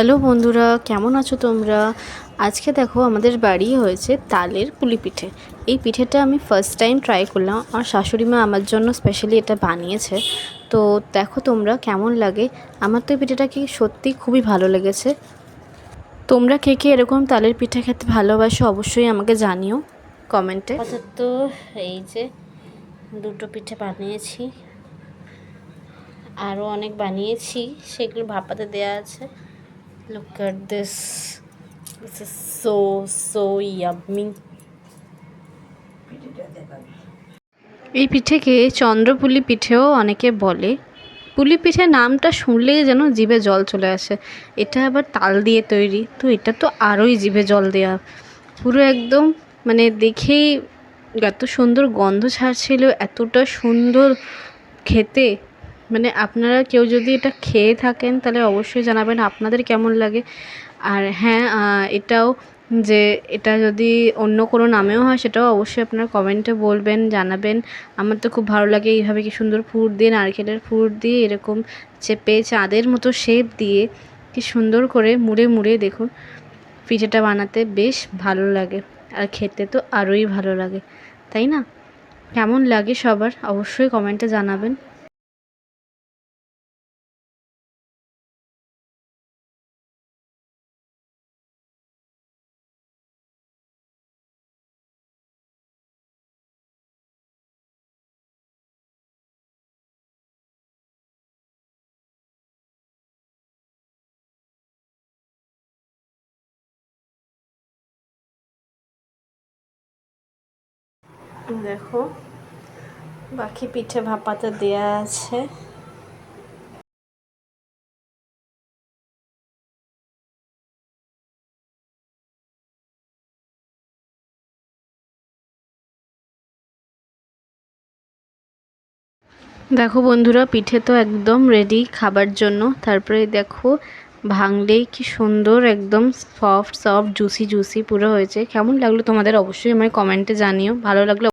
Hello বন্ধুরা, কেমন আছো তোমরা? আজকে দেখো আমাদের বাড়ি হয়েছে তালের পুলি পিঠে। এই পিঠেটা আমি ফার্স্ট টাইম ট্রাই করলাম। আমার শাশুড়ি মা আমার জন্য স্পেশালি এটা বানিয়েছে। তো দেখো তোমরা কেমন লাগে। আমার তো এই পিঠেটা কি সত্যি খুবই ভালো লেগেছে। তোমরা কে কে এরকম তালের পিঠে খেতে ভালোবাসো অবশ্যই আমাকে জানিও কমেন্টে। তো এই যে দুটো পিঠে বানিয়েছি, আরও অনেক বানিয়েছি, সেগুলো ভাপাতে দেওয়া আছে। Look at this. This is so yummy. এই পিঠেকে চন্দ্রপুলি পিঠেও অনেকে বলে। পুলি পিঠে নামটা শুনলেই যেন জিভে জল চলে আসে। এটা আবার তাল দিয়ে তৈরি, তো এটা তো আরোই জিভে জল দেওয়া। পুরো একদম মানে দেখেই এত সুন্দর গন্ধ ছাড়ছিল, এতটা সুন্দর খেতে। মানে আপনারা কেউ যদি এটা খেয়ে থাকেন তাহলে অবশ্যই জানাবেন আপনাদের কেমন লাগে। আর হ্যাঁ, এটাও যে এটা যদি অন্য কোনো নামেও হয় সেটাও অবশ্যই আপনারা কমেন্টে বলবেন, জানাবেন। আমার তো খুব ভালো লাগে এইভাবে কি সুন্দর পুর দিয়ে, নারকেলের পুর দিয়ে এরকম চেপে চাঁদের মতো শেপ দিয়ে কি সুন্দর করে মুড়ে মুড়ে দেখুন পিঠেটা বানাতে বেশ ভালো লাগে। আর খেতে তো আরোই ভালো লাগে, তাই না? কেমন লাগে সবার অবশ্যই কমেন্টে জানাবেন। দেখো বাকি পিঠে ভাপাতে দেয়া আছে। দেখো বন্ধুরা, পিঠে তো একদম রেডি খাবার জন্য। তারপরে দেখো ভাঙলেই কি সুন্দর একদম সফট জুসি পুরো হয়েছে। কেমন লাগলো তোমাদের অবশ্যই আমায় কমেন্টে জানিও। ভালো লাগলো